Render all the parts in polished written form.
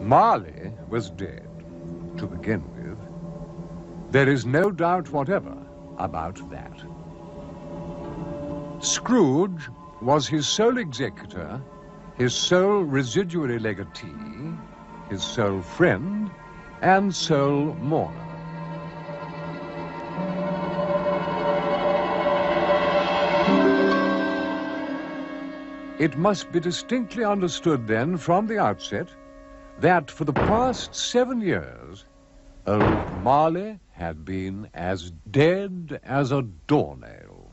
Marley was dead, to begin with. There is no doubt whatever about that. Scrooge was his sole executor, his sole residuary legatee, his sole friend, and sole mourner. It must be distinctly understood then from the outset that for the past 7 years, old Marley had been as dead as a doornail.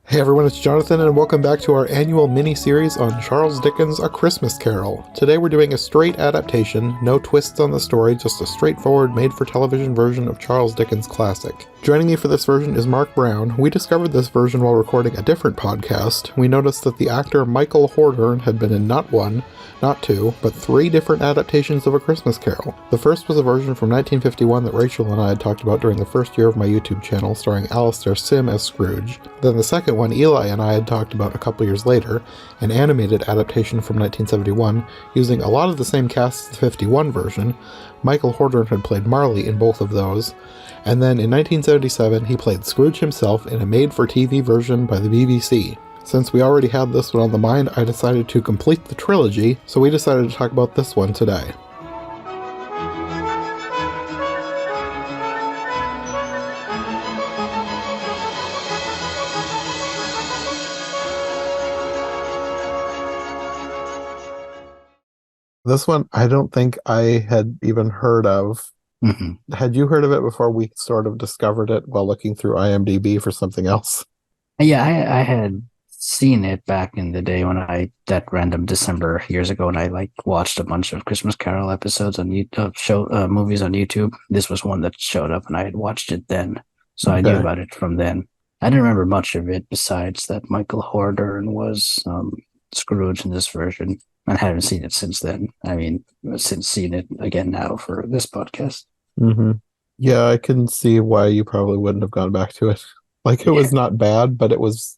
Hey everyone, it's Jonathan, and welcome back to our annual mini-series on Charles Dickens' A Christmas Carol. Today we're doing a straight adaptation, no twists on the story, just a straightforward made-for-television version of Charles Dickens' classic. Joining me for this version is Mark Brown. We discovered this version while recording a different podcast. We noticed that the actor Michael Hordern had been in not one, not two, but 3 different adaptations of A Christmas Carol. The first was a version from 1951 that Rachel and I had talked about during the first year of my YouTube channel, starring Alistair Sim as Scrooge. Then the second one Eli and I had talked about a couple years later, an animated adaptation from 1971, using a lot of the same cast as the 51 version. Michael Hordern had played Marley in both of those, and then in 1977 he played Scrooge himself in a made-for-TV version by the BBC. Since we already had this one on the mind, I decided to complete the trilogy, so we decided to talk about this one today. This one, I don't think I had even heard of. Mm-hmm. Had you heard of it before we sort of discovered it while looking through IMDb for something else? Yeah, I had seen it back in the day when that random December years ago, and I watched a bunch of Christmas Carol episodes on YouTube, movies on YouTube. This was one that showed up, and I had watched it then, so okay. I knew about it from then. I didn't remember much of it besides that Michael Hordern was Scrooge in this version. I haven't seen it since then. I mean, since seeing it again now for this podcast. Mm-hmm. Yeah, I can see why you probably wouldn't have gone back to it. It was not bad, but it was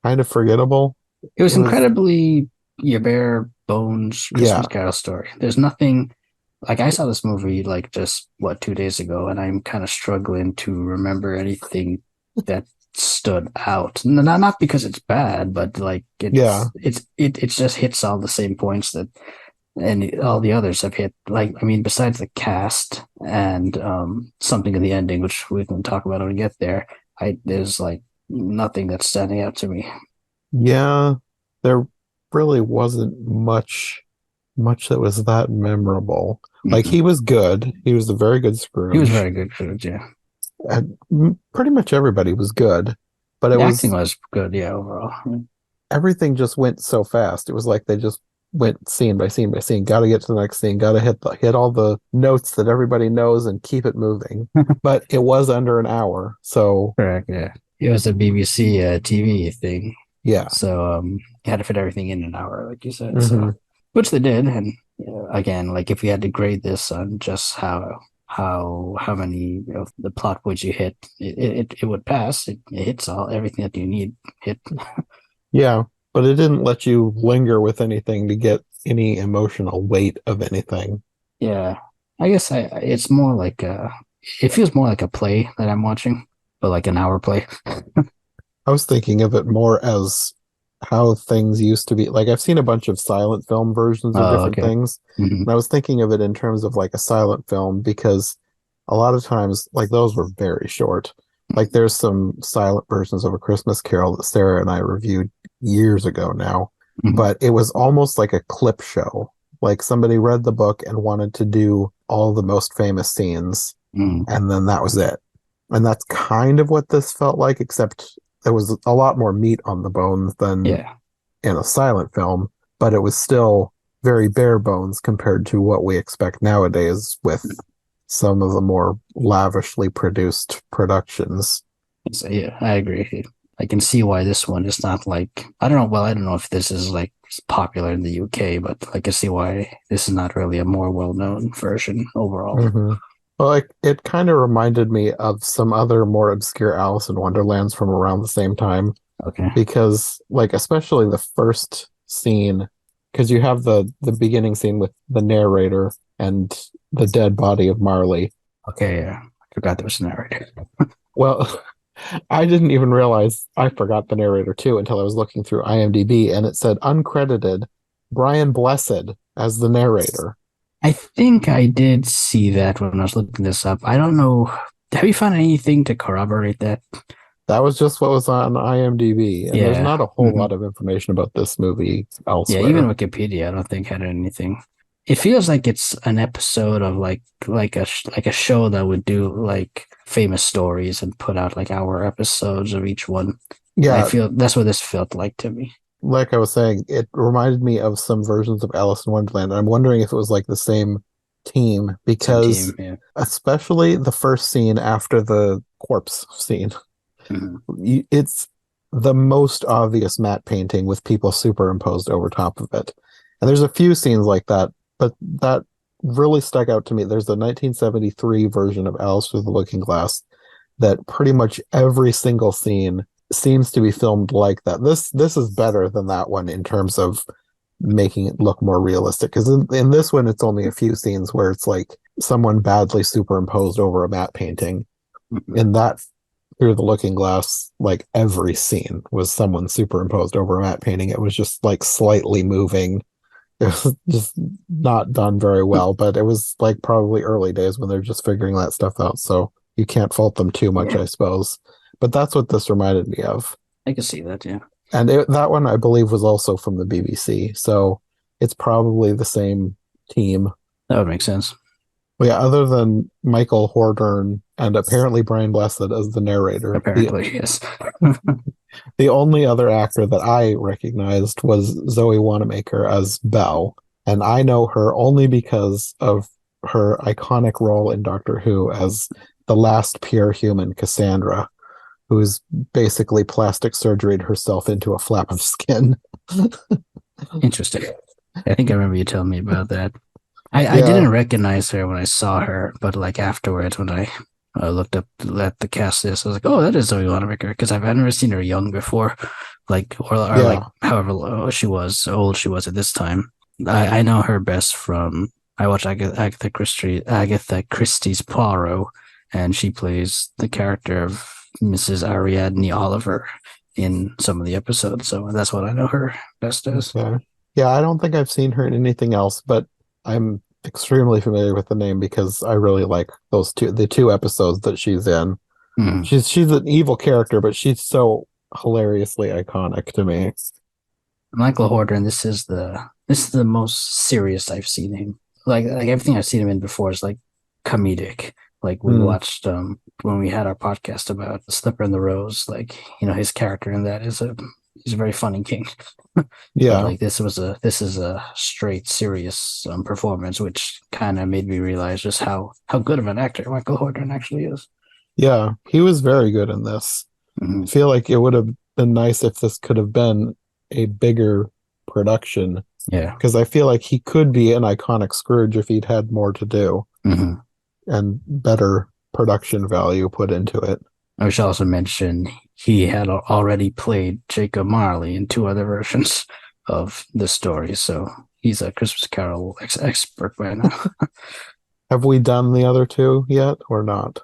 kind of forgettable. It was incredibly your bare bones Christmas Carol story. There's nothing I saw this movie just 2 days ago, and I'm kind of struggling to remember anything that stood out. Not because it's bad, but it just hits all the same points that and all the others have hit. Besides the cast and something in the ending, which we can talk about when we get there, there's nothing that's standing out to me. Yeah, there really wasn't much that was that memorable. Mm-hmm. He was good. He was a very good Scrooge. He was very good Scrooge, yeah. And pretty much everybody was good, but the acting was good, yeah, overall. Everything just went so fast. It was they just went scene by scene by scene. Got to get to the next scene. Got to hit all the notes that everybody knows and keep it moving. But it was under an hour, so correct. Yeah, it was a BBC TV thing. Yeah, so you had to fit everything in an hour, like you said. Mm-hmm. So, which they did, and again, if we had to grade this on just how many of the plot points you hit, it would pass. It hits everything that you need hit. Yeah, but it didn't let you linger with anything to get any emotional weight of anything. Yeah, I guess it's more it feels more like a play that I'm watching, but an hour play. I was thinking of it more as how things used to be. I've seen a bunch of silent film versions of different things. Mm-hmm. And I was thinking of it in terms of a silent film, because a lot of times those were very short. There's some silent versions of A Christmas Carol that Sarah and I reviewed years ago now, mm-hmm. but it was almost like a clip show. Somebody read the book and wanted to do all the most famous scenes, mm-hmm. and then that was it. And that's kind of what this felt like, except there was a lot more meat on the bones than in a silent film, but it was still very bare bones compared to what we expect nowadays with some of the more lavishly produced productions. So, yeah, I agree. I can see why this one is not I don't know if this is popular in the UK, but I can see why this is not really a more well-known version overall. Mm-hmm. Well, it kind of reminded me of some other more obscure Alice in Wonderlands from around the same time. Okay. Because, especially the first scene because you have the beginning scene with the narrator and the dead body of Marley. Okay, yeah. I forgot there was a narrator. Well, I didn't even realize I forgot the narrator too until I was looking through IMDb, and it said uncredited Brian Blessed as the narrator. I think I did see that when I was looking this up. I don't know. Have you found anything to corroborate that? That was just what was on IMDb, and there's Yeah. not a whole lot of information about this movie Yeah, even elsewhere. Wikipedia, I don't think had anything. It feels like it's an episode of like a show that would do like famous stories and put out like hour episodes of each one. I Yeah, feel that's what this felt like to me. like I was saying, it reminded me of some versions of Alice in Wonderland. I'm wondering if it was like the same team Same because team, yeah. especially the first scene after the corpse scene, Mhm. it's the most obvious matte painting with people superimposed over top of it. And there's a few scenes like that, but that really stuck out to me. There's the 1973 version of Alice Through the Looking Glass that pretty much every single scene seems to be filmed like that. This is better than that one in terms of making it look more realistic. Because in this one, it's only a few scenes where it's like someone badly superimposed over a matte painting. Mhm. In that Through the Looking Glass, like every scene was someone superimposed over a matte painting. It was just like slightly moving. It was just not done very well, but it was like probably early days when they're just figuring that stuff out. So you can't fault them too much, Yeah, I suppose. But that's what this reminded me of. I can see that, yeah. And that one, I believe, was also from the BBC. So it's probably the same team. That would make sense. But yeah, other than Michael Hordern and apparently Brian Blessed as the narrator, Apparently, yes. the only other actor that I recognized was Zoe Wanamaker as Belle. And I know her only because of her iconic role in Doctor Who as the last pure human, Cassandra, who's basically plastic surgeried herself into a flap of skin. Interesting. I think I remember you telling me about that. I Yeah, didn't recognize her when I saw her, but like afterwards when I looked up at the cast list, I was like, oh, that is Zoe Wanamaker because I've never seen her young before, or like yeah. however old she was at this time. I know her best from I watch Agatha Christie's Poirot, and she plays the character of Mrs. Ariadne Oliver in some of the episodes, so that's what I know her best as. Okay. Yeah, I don't think I've seen her in anything else, but I'm extremely familiar with the name because I really like the two episodes that she's in. Hmm. She's an evil character, but she's so hilariously iconic to me. Michael Horton, this is the most serious I've seen him. Like everything I've seen him in before is like comedic. Like we Hmm. watched when we had our podcast about Slipper and the Rose, like his character in that he's a very funny king. But Yeah, like this is a straight serious performance, which kind of made me realize just how good of an actor Michael Horton actually is. yeah, he was very good in this. I Mhm. feel like it would have been nice if this could have been a bigger production Yeah. because I feel like he could be an iconic Scrooge if he'd had more to do Hmm. and better production value put into it. I should also mention he had already played Jacob Marley in two other versions of the story, so he's a Christmas Carol expert by now. Have we done the other two yet or not?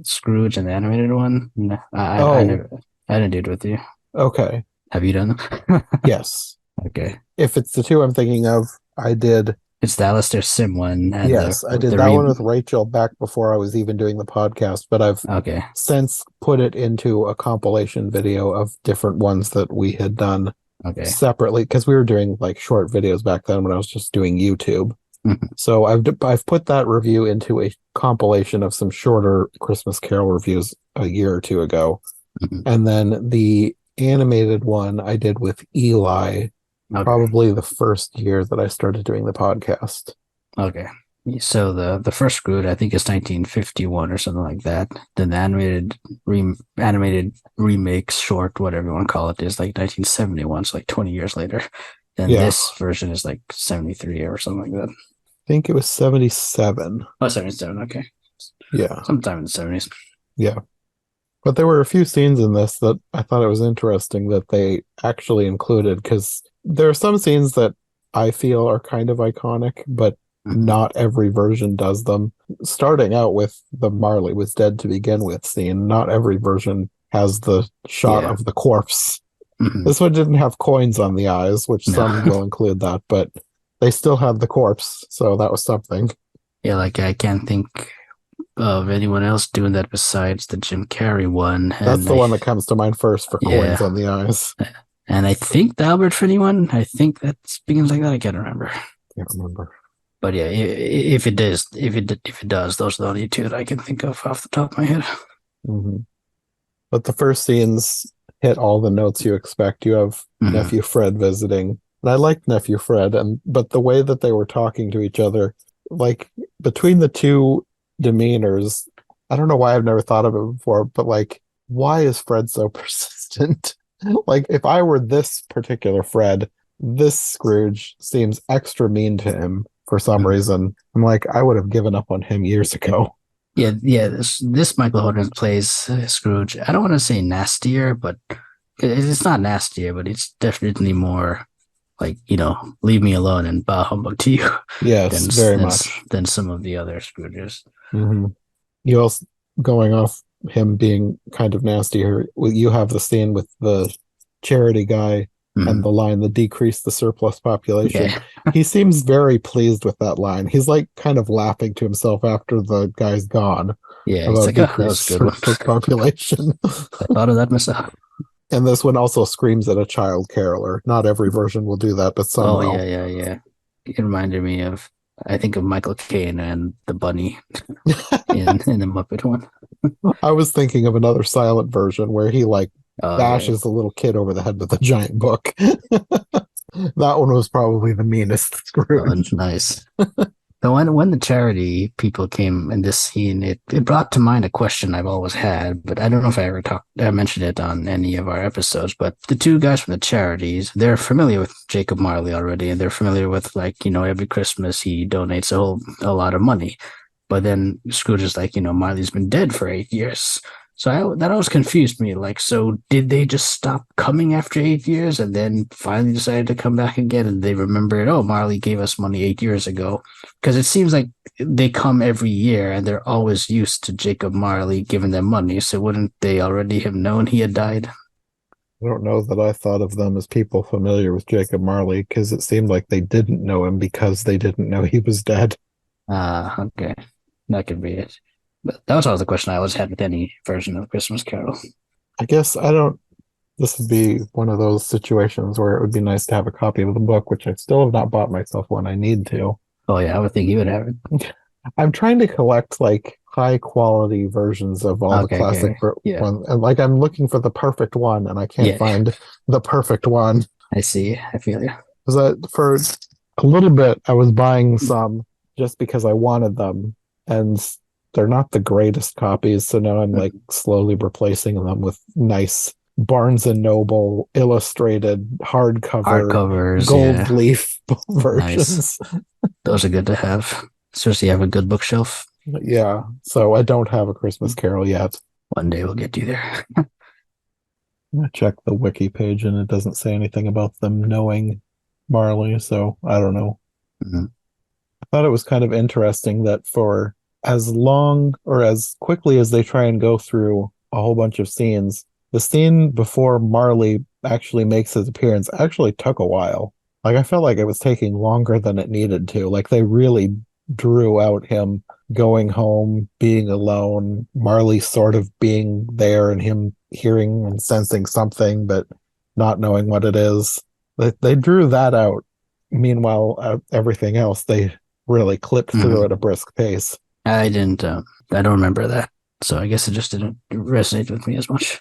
Scrooge and the animated one. No, I Oh, never, I didn't do it with you. okay. Have you done them? Yes. Okay, If it's the two I'm thinking of, I did. it's the Alistair Sim one and Yes, I did the that re. one with Rachel back before I was even doing the podcast, but I've Okay, since put it into a compilation video of different ones that we had done okay. separately because we were doing like short videos back then when I was just doing YouTube. Mhm. So I've put that review into a compilation of some shorter Christmas Carol reviews a year or two ago. Mhm. And then the animated one I did with Eli Okay, probably the first year that I started doing the podcast. okay. So the first Scrooge, I think, is 1951 or something like that. Then the animated remake short, whatever you want to call it, is like 1971, so like 20 years later. Then Yeah, this version is like 73 or something like that. I think it was 77. Oh, 77. Okay, Yeah, sometime in the 70s. yeah. But there were a few scenes in this that I thought it was interesting that they actually included because there are some scenes that I feel are kind of iconic, but not every version does them. Starting out with the Marley was dead to begin with scene, not every version has the shot Yeah. of the corpse. Mhm. This one didn't have coins on the eyes, which No. some will include that, but they still had the corpse, so that was something. Yeah, like I can't think of anyone else doing that besides the Jim Carrey one. That's And the one that comes to mind first for coins yeah, on the eyes. and I think the Albert Finney one. I think that begins like that. I can't remember. Can't remember. But yeah, if it does, if it does, those are the only two that I can think of off the top of my head. Mm-hmm. But the first scenes hit all the notes you expect. You have Nephew Fred visiting. And I liked Nephew Fred, but the way that they were talking to each other, like between the two demeanors, I don't know why I've never thought of it before, but like, why is Fred so persistent? Like, if I were this particular Fred, this Scrooge seems extra mean to him for some reason. I'm like, I would have given up on him years ago. Yeah. This Michael Hogan plays Scrooge. I don't want to say nastier, but it's not nastier, but it's definitely more like, leave me alone and bah humbug to you. Yes, very much. Than some of the other Scrooges. Mm-hmm. You also, going off him being kind of nasty here, you have the scene with the charity guy and the line, the decrease the surplus population. Yeah. He seems very pleased with that line. He's like kind of laughing to himself after the guy's gone. Yeah, about like, decreased surplus population. I thought of that myself. And this one also screams at a child caroler. Not every version will do that, but some will. Yeah. It reminded me of, I think of Michael Caine and the bunny in the Muppet one. I was thinking of another silent version where he bashes a little kid over the head with a giant book. That one was probably the meanest Scrooge. Oh, nice. So when the charity people came in this scene, it brought to mind a question I've always had, but I don't know if I mentioned it on any of our episodes. But the two guys from the charities, they're familiar with Jacob Marley already, and they're familiar with every Christmas he donates a lot of money. But then Scrooge is like, Marley's been dead for 8 years. So that always confused me. Like, so did they just stop coming after 8 years and then finally decided to come back again? And they remembered, oh, Marley gave us money 8 years ago. Because it seems like they come every year and they're always used to Jacob Marley giving them money. So wouldn't they already have known he had died? I don't know that I thought of them as people familiar with Jacob Marley, because it seemed like they didn't know him because they didn't know he was dead. Okay. That could be it. But that was always the question I always had with any version of Christmas Carol. I guess this would be one of those situations where it would be nice to have a copy of the book, which I still have not bought myself one. I need to. Oh yeah, I would think you would have it. I'm trying to collect high quality versions of all the classic ones. And I'm looking for the perfect one and I can't find the perfect one. I see. I feel you. Because for a little bit I was buying some just because I wanted them, and they're not the greatest copies, so now I'm slowly replacing them with nice Barnes and Noble illustrated hardcovers, gold leaf versions. Nice. Those are good to have, especially if you have a good bookshelf. Yeah, so I don't have a Christmas Carol yet. One day we'll get you there. I'm gonna check the wiki page, and it doesn't say anything about them knowing Marley, so I don't know. Mm-hmm. I thought it was kind of interesting that for as long or as quickly as they try and go through a whole bunch of scenes, the scene before Marley actually makes his appearance actually took a while. I felt like it was taking longer than it needed to. They really drew out him going home, being alone, Marley sort of being there and him hearing and sensing something but not knowing what it is. They drew that out. Meanwhile, everything else, they really clipped through at a brisk pace. I don't remember that. So I guess it just didn't resonate with me as much.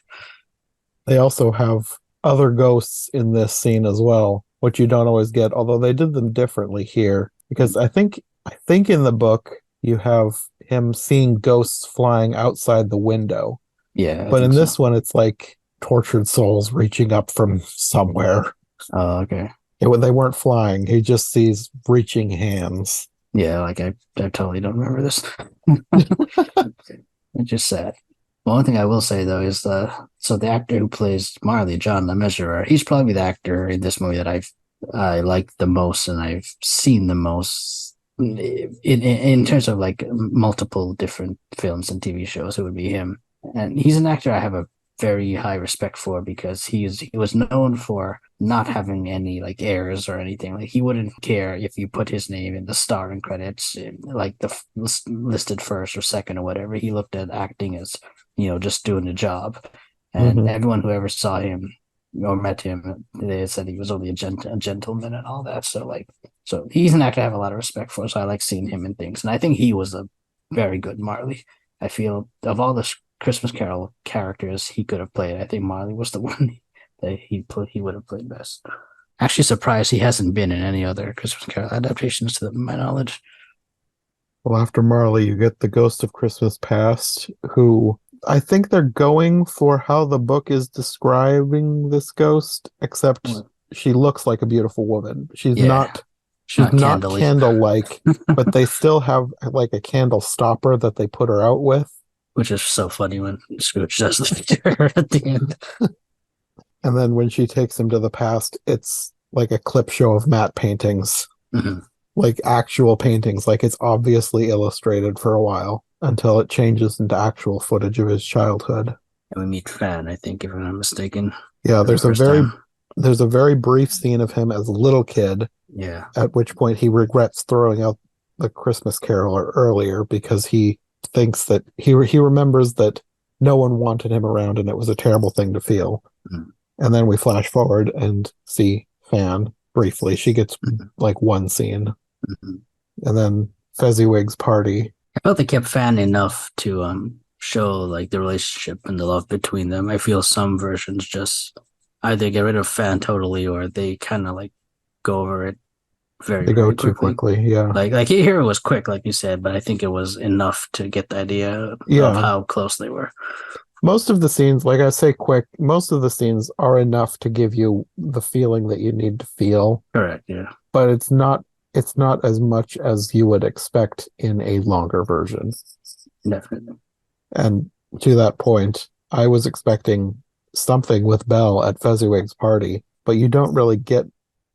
They also have other ghosts in this scene as well, which you don't always get, although they did them differently here. Because I think in the book you have him seeing ghosts flying outside the window. Yeah. But in this one it's like tortured souls reaching up from somewhere. Oh, okay. They weren't flying. He just sees reaching hands. Yeah, I totally don't remember this. It's just sad. One thing I will say though is the actor who plays Marley, John the Measurer, he's probably the actor in this movie that I've I like the most and I've seen the most in terms of like multiple different films and TV shows. It would be him, and he's an actor I have a very high respect for because he was known for not having any like errors or anything. Like he wouldn't care if you put his name in the starring credits, like the listed first or second or whatever. He looked at acting as just doing the job, and Hmm. everyone who ever saw him or met him, they said he was only a gentleman and all that. So he's an actor I have a lot of respect for. So I like seeing him in things, and I think he was a very good Marley. I feel of all the Christmas Carol characters he could have played, I think Marley was the one that he would have played best. Actually, surprised he hasn't been in any other Christmas Carol adaptations, to my knowledge. Well, after Marley, you get the Ghost of Christmas Past, who I think they're going for how the book is describing this ghost, except she looks like a beautiful woman. Yeah, She's not not candly, candle-like, but they still have like a candle stopper that they put her out with. which is so funny when Scrooge does the her at the end. And then when she takes him to the past, it's like a clip show of matte paintings, Mm-hmm. like actual paintings, like it's obviously illustrated for a while until it changes into actual footage of his childhood. And we meet Fan, I think, if I'm not mistaken, Yeah, for the first time. there's a very brief scene of him as a little kid, Yeah, at which point he regrets throwing out the Christmas Carol earlier because he thinks that he remembers that no one wanted him around and it was a terrible thing to feel. mm-hmm. And then we flash forward and see Fan briefly. She gets like one scene. Mm-hmm. And then Fezziwig's party. I felt they kept Fan enough to show like the relationship and the love between them. I feel some versions just either get rid of Fan totally or they kind of like go over it very, They go very too quickly. quickly. Yeah. Like here it was quick, like you said, but I think it was enough to get the idea of Yeah. how close they were. Most of the scenes, like I say quick, most of the scenes are enough to give you the feeling that you need to feel. Correct, yeah. But it's not as much as you would expect in a longer version. Definitely. And to that point, I was expecting something with Belle at Fezziwig's party, but you don't really get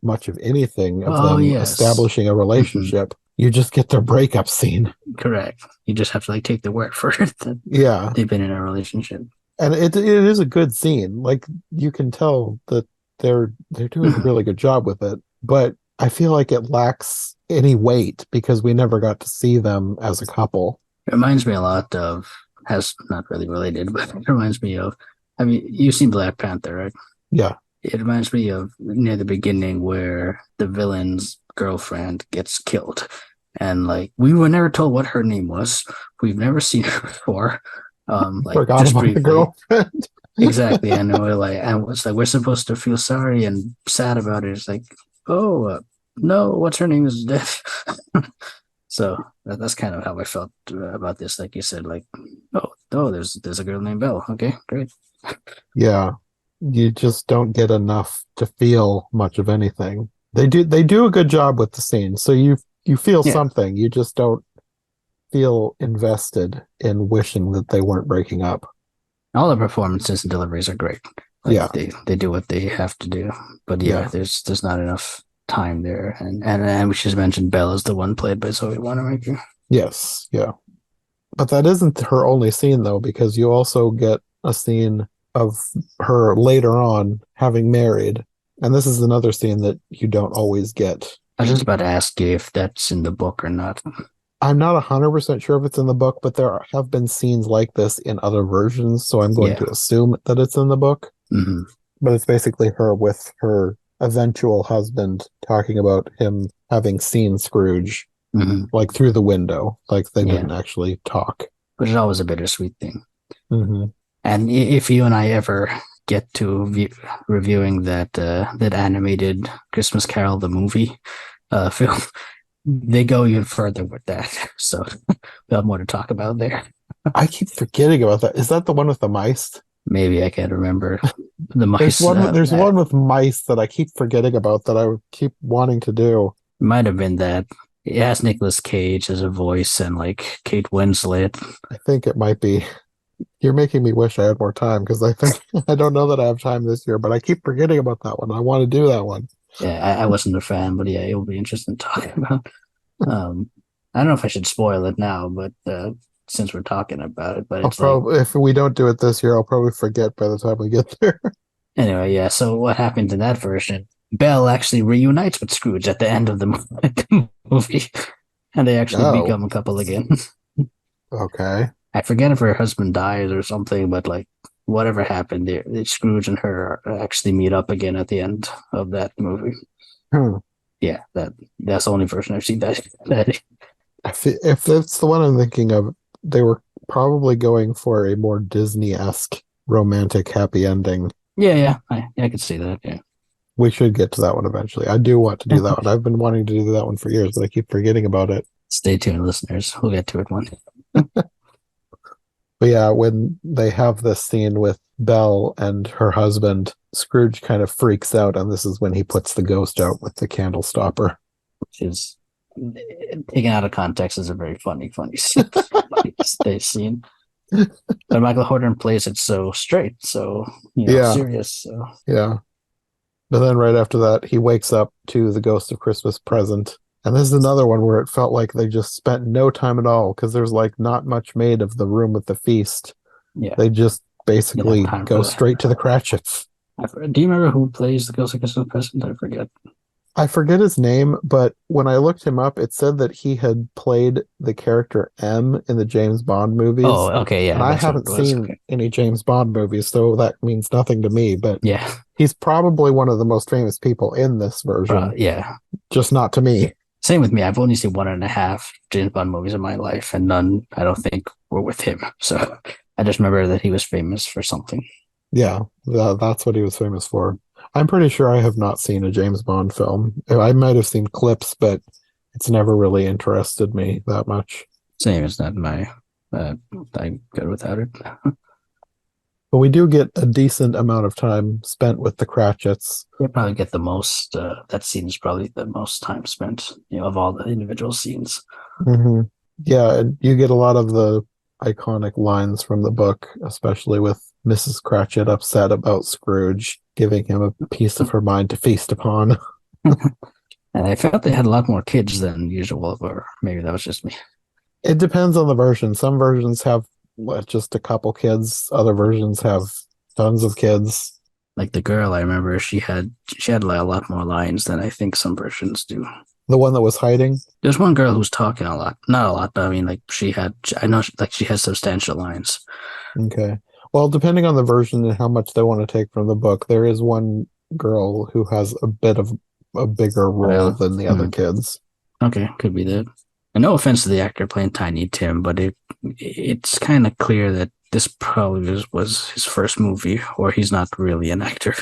much of anything of them Yes. establishing a relationship. Mm-hmm. You just get their breakup scene. Correct. You just have to like take the word for it that they've been in a relationship. And it is a good scene. Like you can tell that they're doing a really good job with it, but I feel like it lacks any weight because we never got to see them as a couple. It reminds me a lot of, has not really related, but it reminds me of, I mean, you've seen Black Panther, right? Yeah. It reminds me of near the beginning where the villain's girlfriend gets killed. And like, we were never told what her name was. We've never seen her before. Like forgot just about briefly. The girlfriend. Exactly. And we're like, and it's like, we're supposed to feel sorry and sad about it. It's like, oh, no, what's her name is dead. So that's kind of how I felt about this. Like you said, like, oh, there's a girl named Belle. Okay, great. Yeah, you just don't get enough to feel much of anything. They do a good job with the scene, so you feel something. You just don't feel invested in wishing that they weren't breaking up. All the performances and deliveries are great. Like, yeah, they do what they have to do. But there's not enough time there. And we just mentioned Belle is the one played by Zoe Wanamaker. Yes, yeah. But that isn't her only scene though, because you also get a scene of her later on having married. And this is another scene that you don't always get. I was just about to ask you if that's in the book or not. I'm not 100% sure if it's in the book, but there have been scenes like this in other versions, so I'm going to assume that it's in the book. Mm-hmm. But it's basically her with her eventual husband talking about him having seen Scrooge, like through the window, like they didn't actually talk. Which is always a bittersweet thing. Mm-hmm. And if you and I ever get to reviewing that animated Christmas Carol the movie film, they go even further with that. So we'll have more to talk about there. I keep forgetting about that. Is that the one with the mice? Maybe I can't remember the mice. There's one with mice that I keep forgetting about that I keep wanting to do. Might have been that. It has Nicolas Cage as a voice and like Kate Winslet. I think it might be. You're making me wish I had more time because I think I don't know that I have time this year, but I keep forgetting about that one. I want to do that one. Yeah, I wasn't a fan, but yeah, it'll be interesting to talk about. I don't know if I should spoil it now, but since we're talking about it, but I'll it's like probably, if we don't do it this year, I'll probably forget by the time we get there. anyway, yeah. So what happens in that version? Belle actually reunites with Scrooge at the end of the movie, and they actually Oh, become a couple again. okay. I forget if her husband dies or something, but like whatever happened, Scrooge and her actually meet up again at the end of that movie. Hmm. Yeah, that's the only version I've seen that. If that's the one I'm thinking of, they were probably going for a more Disney-esque romantic happy ending. Yeah, I could see that. Yeah. We should get to that one eventually. I do want to do that one. I've been wanting to do that one for years, but I keep forgetting about it. Stay tuned, listeners. We'll get to it one. But yeah, when they have this scene with Belle and her husband, Scrooge kind of freaks out, and this is when he puts the ghost out with the candle stopper. Which is taken out of context is a very funny scene. But Michael Horton plays it so straight, so Yeah, serious. So yeah. But then right after that, he wakes up to the ghost of Christmas present. And this is another one where it felt like they just spent no time at all because there's like not much made of the room with the feast. yeah, They just you don't have basically time go for that. straight to the Cratchits. Do you remember who plays the Ghost of Christmas Present? I forget. I forget his name, but when I looked him up, it said that he had played the character M in the James Bond movies. Oh, okay, And yeah, I that's what it haven't was. seen Okay. any James Bond movies, so that means nothing to me. But Yeah, he's probably one of the most famous people in this version, yeah. just not to me. Same with me. I've only seen 1.5 James Bond movies in my life, and none I don't think were with him. So I just remember that he was famous for something. Yeah, that's what he was famous for. I'm pretty sure I have not seen a James Bond film. I might have seen clips, but it's never really interested me that much. Same as not my. I'm good without it. But we do get a decent amount of time spent with the Cratchits. They probably get the most. That scene is probably the most time spent, of all the individual scenes. Mm-hmm. Yeah, and you get a lot of the iconic lines from the book, especially with Mrs. Cratchit upset about Scrooge giving him a piece of her mind to feast upon. And I felt they had a lot more kids than usual, or maybe that was just me. It depends on the version. Some versions have just a couple kids. Other versions have tons of kids. Like the girl, I remember she had like a lot more lines than I think some versions do. The one that was hiding. There's one girl who's talking a lot, not a lot, but I mean, like I know, like she has substantial lines. Okay. Well, depending on the version and how much they want to take from the book, there is one girl who has a bit of a bigger role than the other kids. Okay, could be that. And no offense to the actor playing Tiny Tim, but it's kind of clear that this probably was his first movie, or he's not really an actor.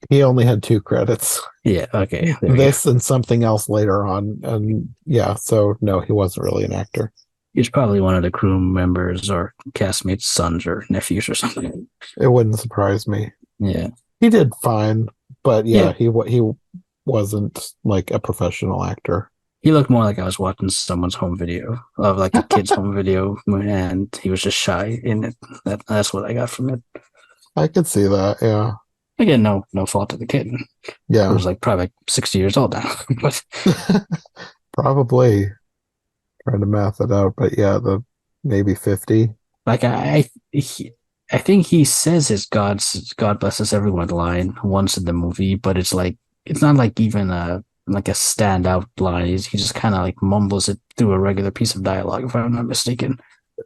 He only had 2 credits. Yeah, okay. This and something else later on. And yeah, so no, he wasn't really an actor. He's probably one of the crew members or castmates' sons or nephews or something. It wouldn't surprise me. Yeah. He did fine, but yeah. he wasn't like a professional actor. He looked more like I was watching someone's home video of like a kid's home video, and he was just shy in it. That's what I got from it. I could see that, yeah. Again, no fault to the kid. Yeah. He was like probably like 60 years old now. But probably trying to math it out, but yeah, maybe 50. like I think he says his God blesses everyone line once in the movie, but it's not like even a standout line. He just kind of like mumbles it through a regular piece of dialogue, if I'm not mistaken.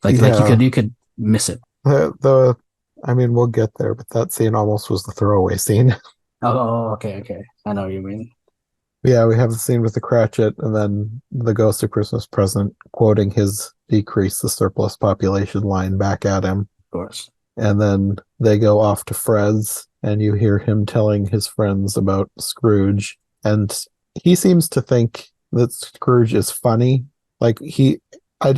Like you could miss it. I mean, we'll get there, but that scene almost was the throwaway scene. Oh, okay. I know what you mean. Yeah, we have the scene with the Cratchit and then the Ghost of Christmas Present quoting his decrease the surplus population line back at him. Of course. And then they go off to Fred's and you hear him telling his friends about Scrooge. And he seems to think that Scrooge is funny. Like I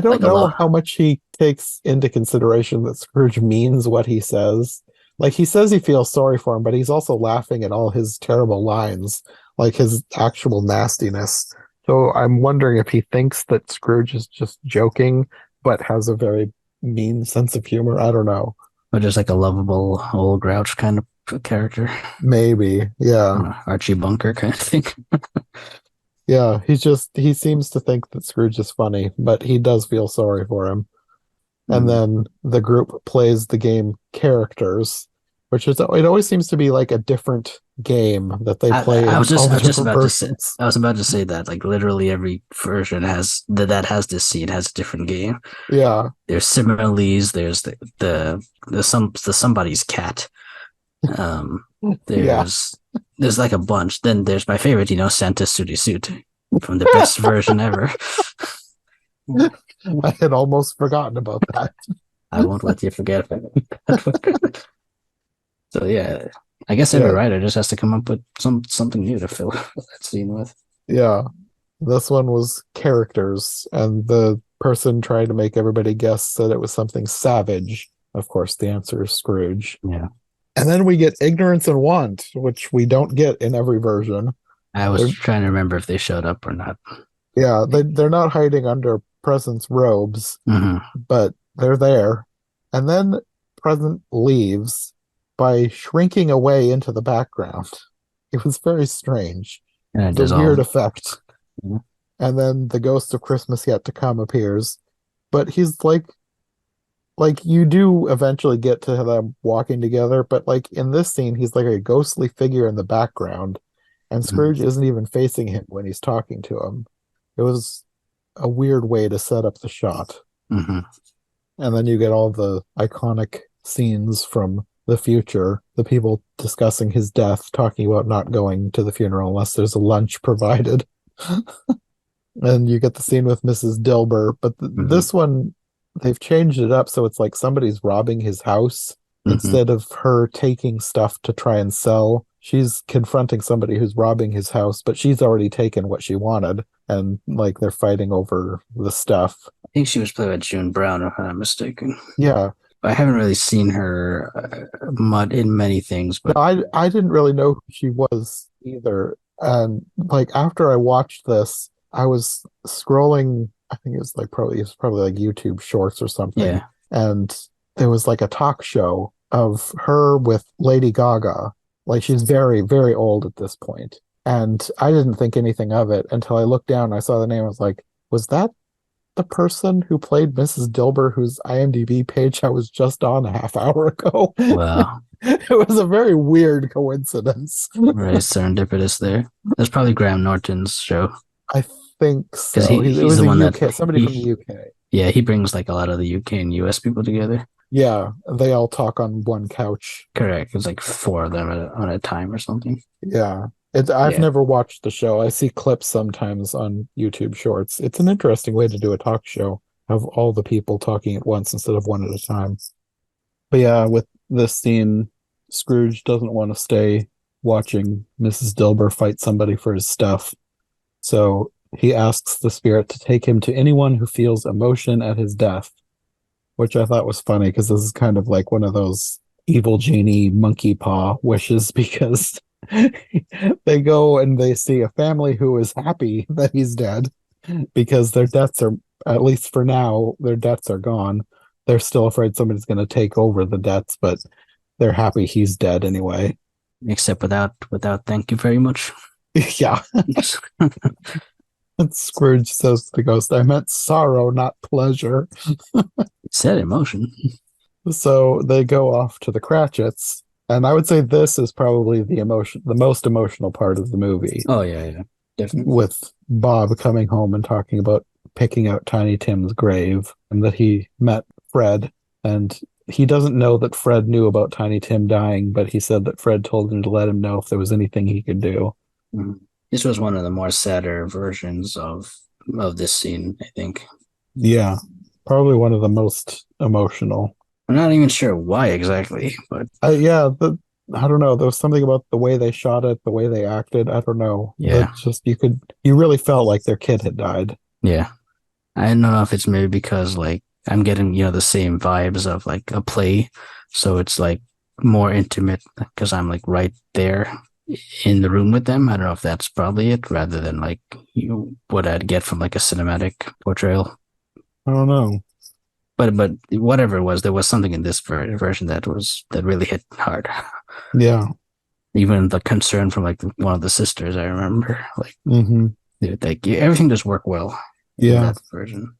don't know how much he takes into consideration that Scrooge means what he says. Like he says he feels sorry for him, but he's also laughing at all his terrible lines, like his actual nastiness. So I'm wondering if he thinks that Scrooge is just joking, but has a very mean sense of humor. I don't know. Or just like a lovable old grouch kind of character, Maybe. Yeah. Archie Bunker kind of thing. Yeah. He seems to think that Scrooge is funny, but he does feel sorry for him. And Mm. then the group plays the game Characters, which is, it always seems to be like a different game that they play I in was just all I the was just different about to say versions. I was about to say that like literally every version has that has this scene has a different game. Yeah. There's similes. There's the somebody's cat. Um, Yeah. there's like a bunch. Then there's my favorite, Santa's Sooty Suit from the best version ever. I had almost forgotten about that. I won't let you forget that. So yeah, I guess every Yeah. writer just has to come up with something new to fill that scene with. Yeah. This one was Characters, and the person trying to make everybody guess said it was something savage. Of course, the answer is Scrooge. Yeah, And then we get Ignorance and Want, which we don't get in every version. I was They're, trying to remember if they showed up or not. yeah, they're not hiding under Present's robes, Hmm. but they're there. And then Present leaves by shrinking away into the background. It was very strange. And it It's a weird dissolved. effect. And then the Ghost of Christmas Yet to Come appears, but he's like you do eventually get to them walking together, but like in this scene, he's like a ghostly figure in the background, and Mhm. Scrooge isn't even facing him when he's talking to him. It was a weird way to set up the shot. Hmm. And then you get all the iconic scenes from the future, the people discussing his death, talking about not going to the funeral unless there's a lunch provided. And you get the scene with Mrs. Dilber, but Hmm. this one they've changed it up so it's like somebody's robbing his house Hmm. instead of her taking stuff to try and sell. She's confronting somebody who's robbing his house, but she's already taken what she wanted, and like they're fighting over the stuff. I think she was played by June Brown, if I'm not mistaken. Yeah. I haven't really seen her mud in many things, No, but I didn't really know who she was either. And like after I watched this, I was scrolling, I think it was probably like YouTube shorts or something. yeah, And there was like a talk show of her with Lady Gaga. Like she's very, very old at this point. And I didn't think anything of it until I looked down and I saw the name. I was like, was that the person who played Mrs. Dilber, whose IMDb page I was just on a half hour ago? well, It was a very weird coincidence. very serendipitous there. That's probably Graham Norton's show I think because so. It he's was the a one that UK, somebody from the he UK. yeah he brings like a lot of the UK and US people together. Yeah, they all talk on one couch. Correct. It's like four of them on a time or something. Yeah. I've Yeah. never watched the show. I see clips sometimes on YouTube Shorts. It's an interesting way to do a talk show, have all the people talking at once instead of one at a time. But yeah, with this scene, Scrooge doesn't want to stay watching Mrs. Dilber fight somebody for his stuff. So he asks the spirit to take him to anyone who feels emotion at his death, which I thought was funny because this is kind of like one of those evil genie monkey paw wishes because they go and they see a family who is happy that he's dead because their debts are, at least for now, their debts are gone. They're still afraid somebody's going to take over the debts, but they're happy he's dead anyway. Except without thank you very much. Yeah. And Scrooge says to the ghost, I meant sorrow, not pleasure. It said emotion. So they go off to the Cratchits, and I would say this is probably the most emotional part of the movie, Oh yeah, definitely. with Bob coming home and talking about picking out Tiny Tim's grave, and that he met Fred, and he doesn't know that Fred knew about Tiny Tim dying, but he said that Fred told him to let him know if there was anything he could do. Mhm. This was one of the more sadder versions of this scene, I think. Yeah, probably one of the most emotional. I'm not even sure why exactly, but Yeah, I don't know. There was something about the way they shot it, the way they acted. I don't know. yeah, That just you really felt like their kid had died. yeah. I don't know if it's maybe because like I'm getting, the same vibes of like a play. So it's like more intimate because I'm like right there in the room with them. I don't know if that's probably it rather than like what I'd get from like a cinematic portrayal. I don't know. but whatever it was, there was something in this version that really hit hard. Yeah. Even the concern from like one of the sisters, I remember, like, Mm-hmm. like everything just worked well in Yeah. that version.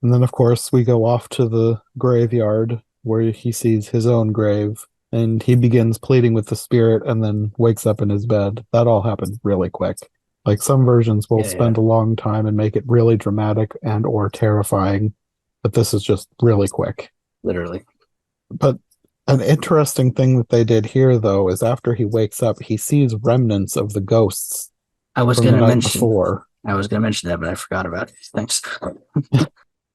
And then, of course, we go off to the graveyard where he sees his own grave and he begins pleading with the spirit and then wakes up in his bed. That all happened really quick. Like some versions will spend a long time and make it really dramatic and or terrifying, but this is just really quick. Literally. But an interesting thing that they did here, though, is after he wakes up, he sees remnants of the ghosts I was from going the to night mention. before. I was going to mention that, but I forgot about it. Thanks.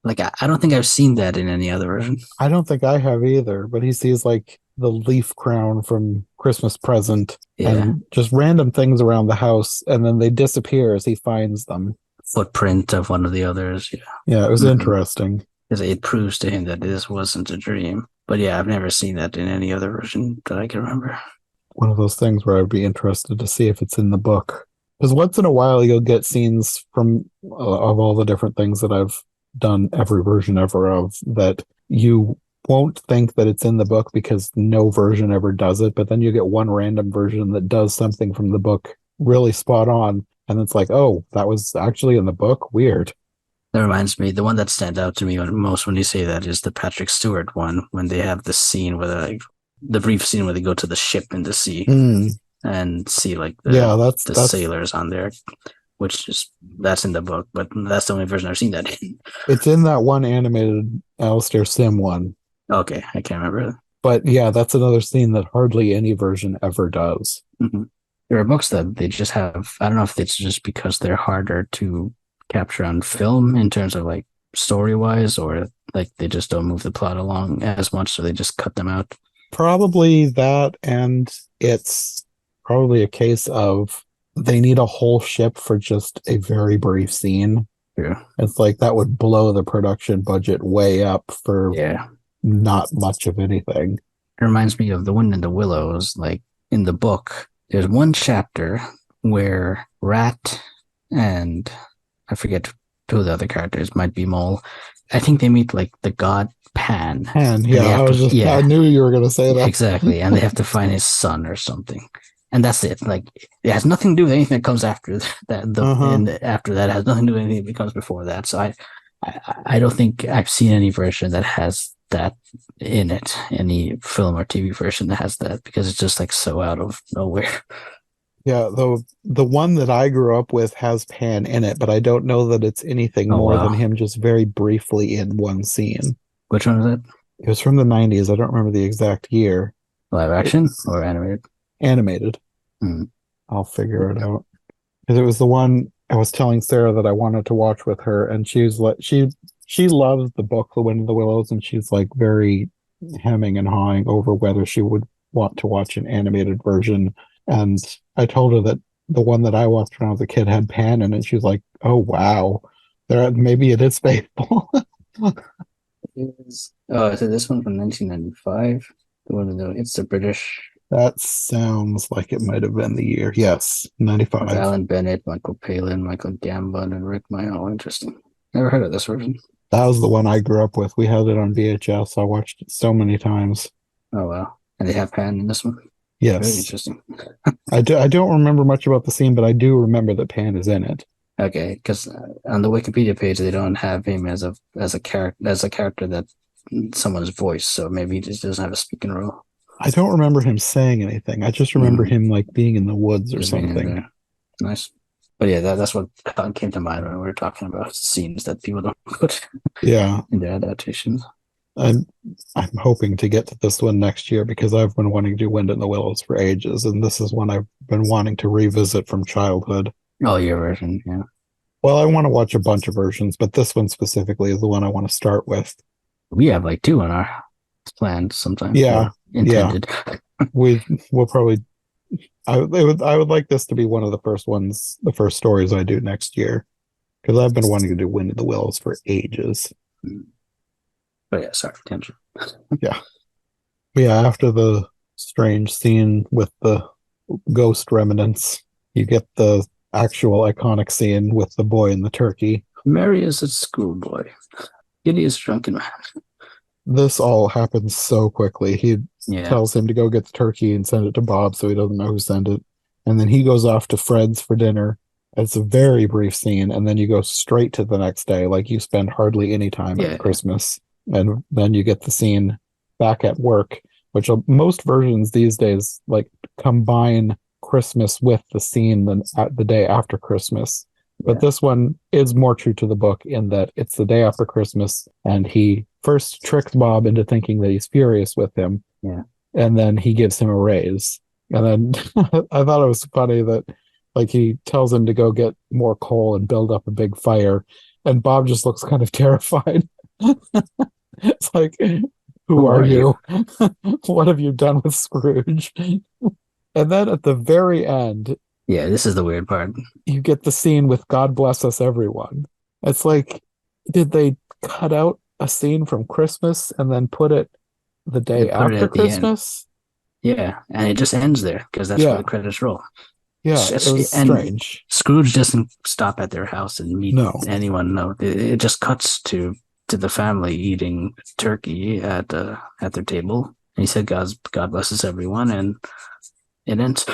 Like I don't think I've seen that in any other version. I don't think I have either, but he sees like the leaf crown from Christmas Present and just random things around the house, and then they disappear as he finds them. Footprint of one of the others. Yeah. Yeah, it was interesting. Because it proves to him that this wasn't a dream. But yeah, I've never seen that in any other version that I can remember. One of those things where I'd be interested to see if it's in the book. Because once in a while you'll get scenes from of all the different things that I've done every version ever of that you won't think that it's in the book because no version ever does it, but then you get one random version that does something from the book really spot on, and it's like, oh, that was actually in the book? Weird. That reminds me, the one that stands out to me most when you say that is the Patrick Stewart one, when they have the scene where the brief scene where they go to the ship in the sea and see like that's sailors on there, which is that's in the book, but that's the only version I've seen that in. It's in that one animated Alistair Sim one. Okay, I can't remember. But yeah, that's another scene that hardly any version ever does. Mm-hmm. There are books that they just have, I don't know if it's just because they're harder to capture on film in terms of like story-wise, or like they just don't move the plot along as much, so they just cut them out. Probably that, and it's probably a case of they need a whole ship for just a very brief scene. Yeah. It's like that would blow the production budget way up for not much of anything. It reminds me of The Wind in the Willows. Like in the book, there's one chapter where Rat and I forget who the other characters might be. Mole. I think they meet like the god Pan. Pan, yeah. I knew you were going to say that. Exactly, and they have to find his son or something. And that's it. Like it has nothing to do with anything that comes after that. And after that, it has nothing to do with anything that comes before that. So I don't think I've seen any version that has that in it. Any film or TV version that has that, because it's just like so out of nowhere. Yeah, the one that I grew up with has Pan in it, but I don't know that it's anything more than him just very briefly in one scene. Which one is it? It was from the 90s. I don't remember the exact year. Live action or animated? Animated. I'll figure it out. Because it was the one I was telling Sarah that I wanted to watch with her, and she's like, she loves the book The Wind in the Willows, and she's like very hemming and hawing over whether she would want to watch an animated version. And I told her that the one that I watched when I was a kid had Pan in it. She's like, oh wow, maybe it is faithful. Is it this one from 1995? The one it's the British. That sounds like it might have been the year. Yes, 95. Alan Bennett, Michael Palin, Michael Gambon, and Rick Mayall. Interesting. Never heard of this version. That was the one I grew up with. We had it on VHS. I watched it so many times. Oh wow! And they have Pan in this one. Yes. Very interesting. I don't remember much about the scene, but I do remember that Pan is in it. Okay, because on the Wikipedia page they don't have him as a character that someone's voice, so maybe he just doesn't have a speaking role. I don't remember him saying anything. I just remember him like being in the woods or something. Nice. But yeah, that's what came to mind when we were talking about scenes that people don't put in their adaptations. I'm hoping to get to this one next year because I've been wanting to do Wind in the Willows for ages, and this is one I've been wanting to revisit from childhood. Oh, your version, yeah. Well, I want to watch a bunch of versions, but this one specifically is the one I want to start with. We have like two on our planned sometime. Yeah, intended. Yeah. We'll probably. I would like this to be one of the first stories I do next year, because I've been wanting to do Wind in the Willows for ages. But yeah, sorry, tangent. Yeah. After the strange scene with the ghost remnants, you get the actual iconic scene with the boy and the turkey. Mary is a schoolboy. Kitty is a drunken man. This all happens so quickly. He Yeah. tells him to go get the turkey and send it to Bob so he doesn't know who sent it. And then he goes off to Fred's for dinner. It's a very brief scene, and then you go straight to the next day. Like, you spend hardly any time at Christmas. And then you get the scene back at work, which most versions these days like combine Christmas with the scene the day after Christmas. But this one is more true to the book in that it's the day after Christmas, and he first tricks Bob into thinking that he's furious with him. Yeah. And then he gives him a raise. And then I thought it was funny that like he tells him to go get more coal and build up a big fire. And Bob just looks kind of terrified. It's like, who are you? What have you done with Scrooge? And then at the very end, yeah, this is the weird part. You get the scene with God Bless Us Everyone. It's like, did they cut out a scene from Christmas and then put it the day after Christmas? Yeah, and it just ends there because that's where the credits roll. Yeah, it was strange. Scrooge doesn't stop at their house and meet anyone. No, it just cuts to the family eating turkey at their table. And he said, God blesses everyone, and it ends.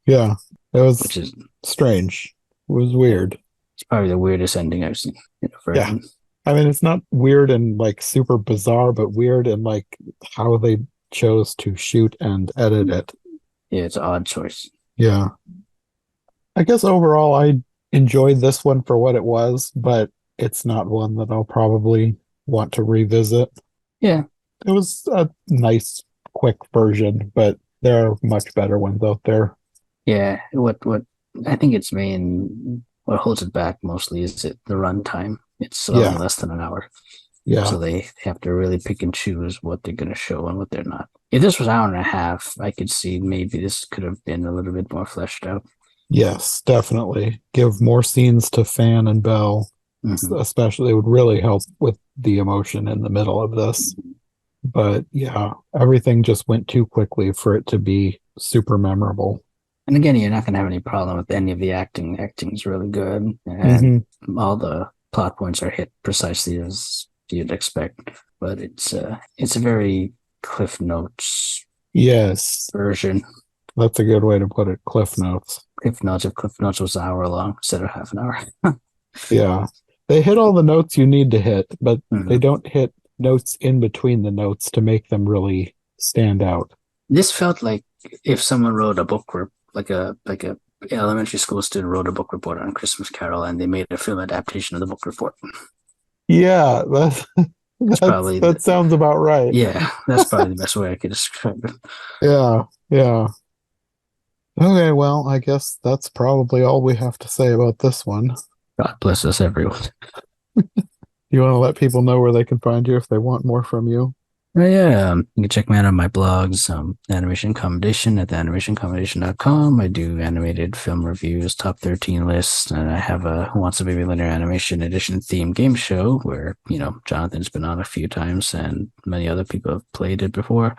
Yeah, it was strange. It was weird. It's probably the weirdest ending I've seen in a version. Yeah. I mean, it's not weird and like super bizarre, but weird in like how they chose to shoot and edit it. Yeah, it's an odd choice. Yeah. I guess overall I enjoyed this one for what it was, but it's not one that I'll probably want to revisit. Yeah. It was a nice, quick version, but there are much better ones out there. Yeah. What I think its main, what holds it back mostly is the runtime. It's only less than an hour. Yeah. So they have to really pick and choose what they're going to show and what they're not. If this was an hour and a half, I could see maybe this could have been a little bit more fleshed out. Yes, definitely. Give more scenes to Fan and Belle. Mm-hmm. Especially, it would really help with the emotion in the middle of this. But yeah, everything just went too quickly for it to be super memorable. And again, you're not going to have any problem with any of the acting. Acting's really good. And all the plot points are hit precisely as you'd expect. But it's a very Cliff Notes version. That's a good way to put it. Cliff Notes. Cliff Notes. If Cliff Notes was an hour long instead of half an hour. Yeah. They hit all the notes you need to hit, but they don't hit notes in between the notes to make them really stand out. This felt like if someone wrote a book, like a elementary school student wrote a book report on Christmas Carol, and they made a film adaptation of the book report. Yeah, that sounds about right. Yeah, that's probably the best way I could describe it. Yeah. Okay, well, I guess that's probably all we have to say about this one. God bless us, everyone. You want to let people know where they can find you if they want more from you? Yeah, you can check me out on my blogs, Animation Commendation at theanimationcommendation.com. I do animated film reviews, top 13 lists, and I have a Once a Baby Linear Animation Edition themed game show where, Jonathan's been on a few times and many other people have played it before.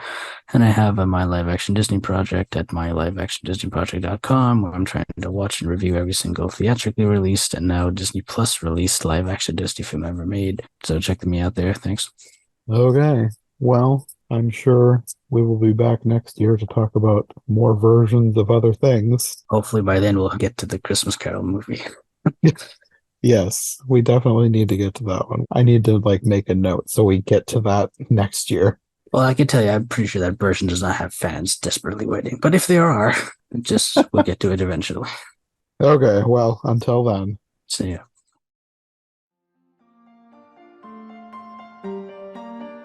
And I have a My Live Action Disney Project at myliveactiondisneyproject.com where I'm trying to watch and review every single theatrically released and now Disney Plus released live action Disney film ever made. So check me out there. Thanks. Okay. Well, I'm sure we will be back next year to talk about more versions of other things. Hopefully by then we'll get to the Christmas Carol movie. Yes, we definitely need to get to that one. I need to make a note so we get to that next year. Well, I can tell you, I'm pretty sure that version does not have fans desperately waiting. But if there are, we'll get to it eventually. Okay, well, until then. See ya.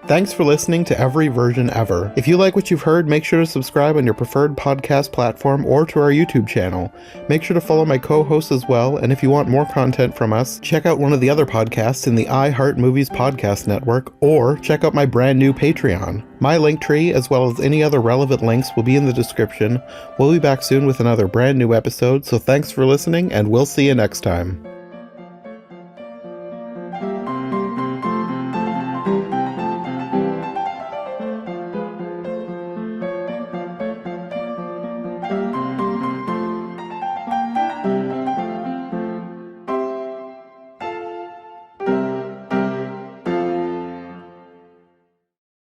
Thanks for listening to Every Version Ever. If you like what you've heard, make sure to subscribe on your preferred podcast platform or to our YouTube channel. Make sure to follow my co-hosts as well, and if you want more content from us, check out one of the other podcasts in the I Heart Movies podcast network, or check out my brand new Patreon. My link tree, as well as any other relevant links, will be in the description. We'll be back soon with another brand new episode, so thanks for listening, and we'll see you next time.